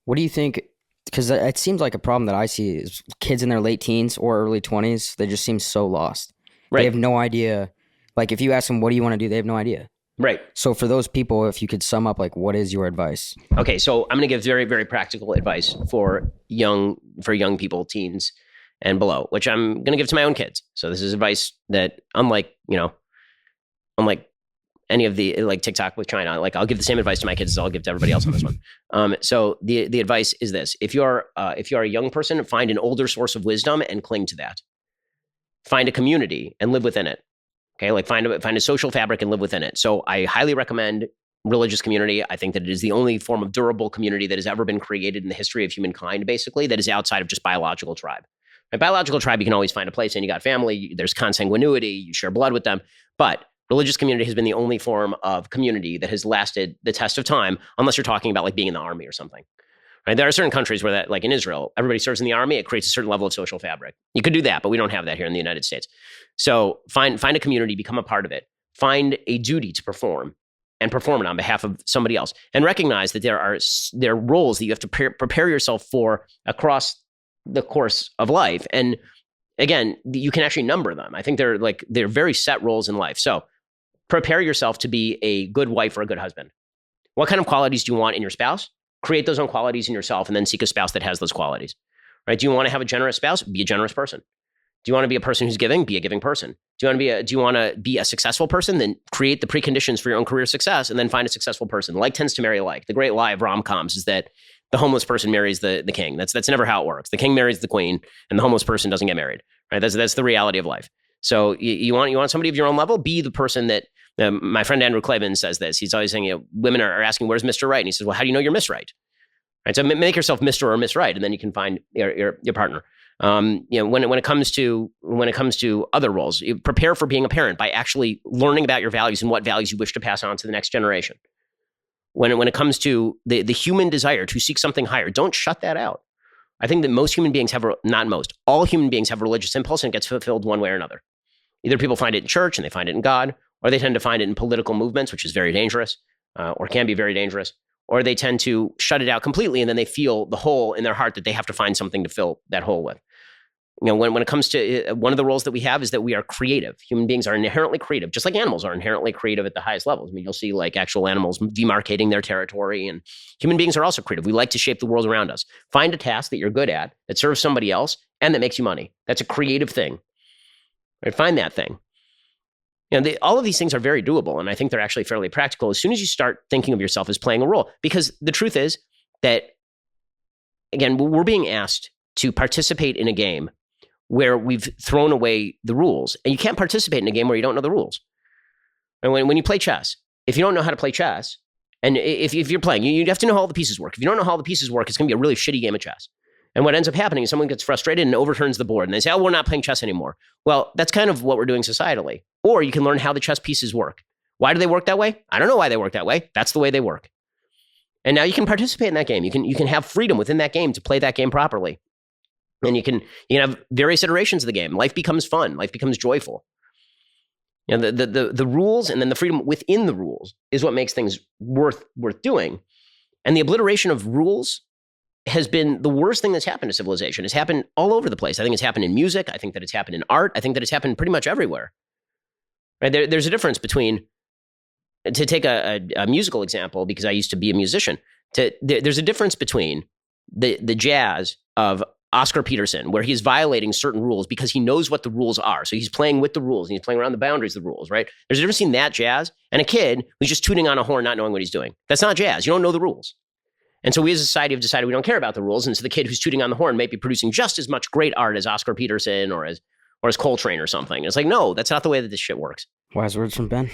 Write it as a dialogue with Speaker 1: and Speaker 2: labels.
Speaker 1: What do you think? Because it seems like a problem that I see is kids in their late teens or early 20s. They just seem so lost. They
Speaker 2: Right.
Speaker 1: have no idea. Like if you ask them, what do you want to do? They have no idea.
Speaker 2: Right.
Speaker 1: So for those people, if you could sum up, like, what is your advice?
Speaker 2: Okay, so I'm going to give very, very practical advice for young people, teens and below, which I'm going to give to my own kids. So this is advice that, unlike any of the like TikTok with China, like I'll give the same advice to my kids as I'll give to everybody else on this one. So the advice is this: if you're a young person, find an older source of wisdom and cling to that. Find a community and live within it. Okay, like find a social fabric and live within it. So I highly recommend religious community. I think that it is the only form of durable community that has ever been created in the history of humankind, basically, that is outside of just biological tribe. A biological tribe, you can always find a place in. You got family, there's consanguinity, you share blood with them. But religious community has been the only form of community that has lasted the test of time, unless you're talking about like being in the army or something. Right? There are certain countries where that, like in Israel, everybody serves in the army. It creates a certain level of social fabric. You could do that, but we don't have that here in the United States. So find a community, become a part of it. Find a duty to perform and perform it on behalf of somebody else. And recognize that there are roles that you have to prepare yourself for across the course of life. And again, you can actually number them. I think they're very set roles in life. So prepare yourself to be a good wife or a good husband. What kind of qualities do you want in your spouse? Create those own qualities in yourself and then seek a spouse that has those qualities. Right? Do you want to have a generous spouse? Be a generous person. Do you want to be a person who's giving? Be a giving person. Do you want to be a successful person? Then create the preconditions for your own career success and then find a successful person. Like tends to marry like. The great lie of rom-coms is that the homeless person marries the king. That's never how it works. The king marries the queen and the homeless person doesn't get married. Right? That's the reality of life. So you want somebody of your own level? Be the person that my friend Andrew Klavan says this. He's always saying, women are asking, where's Mr. Right? And he says, well, how do you know you're Miss Right? Right? So make yourself Mr. or Miss Right, and then you can find your partner. When it comes to other roles, you prepare for being a parent by actually learning about your values and what values you wish to pass on to the next generation. When it comes to the human desire to seek something higher, don't shut that out. I think that most human beings all human beings have a religious impulse and it gets fulfilled one way or another. Either people find it in church and they find it in God, or they tend to find it in political movements, which is very dangerous, or can be very dangerous, or they tend to shut it out completely and then they feel the hole in their heart that they have to find something to fill that hole with. When it comes to one of the roles that we have is that we are creative. Human beings are inherently creative, just like animals are inherently creative at the highest levels. I mean, you'll see like actual animals demarcating their territory, and human beings are also creative. We like to shape the world around us. Find a task that you're good at that serves somebody else and that makes you money. That's a creative thing. Right? Find that thing. All of these things are very doable, and I think they're actually fairly practical as soon as you start thinking of yourself as playing a role. Because the truth is that, again, we're being asked to participate in a game where we've thrown away the rules. And you can't participate in a game where you don't know the rules. And when you play chess, if you don't know how to play chess, and if you're playing, you have to know how all the pieces work. If you don't know how all the pieces work, it's going to be a really shitty game of chess. And what ends up happening is someone gets frustrated and overturns the board. And they say, oh, we're not playing chess anymore. Well, that's kind of what we're doing societally. Or you can learn how the chess pieces work. Why do they work that way? I don't know why they work that way. That's the way they work. And now you can participate in that game. You can have freedom within that game to play that game properly. And you can have various iterations of the game. Life becomes fun. Life becomes joyful. The rules and then the freedom within the rules is what makes things worth doing. And the obliteration of rules has been the worst thing that's happened to civilization. It's happened all over the place. I think it's happened in music. I think that it's happened in art. I think that it's happened pretty much everywhere. Right? There's a difference between, to take a musical example, because I used to be a musician, there's a difference between the jazz of Oscar Peterson, where he's violating certain rules because he knows what the rules are. So he's playing with the rules and he's playing around the boundaries of the rules, right? There's a difference between that jazz and a kid who's just tooting on a horn, not knowing what he's doing. That's not jazz. You don't know the rules. And so we as a society have decided we don't care about the rules. And so the kid who's tooting on the horn might be producing just as much great art as Oscar Peterson or as Coltrane or something. And it's like, no, that's not the way that this shit works.
Speaker 1: Wise words from Ben.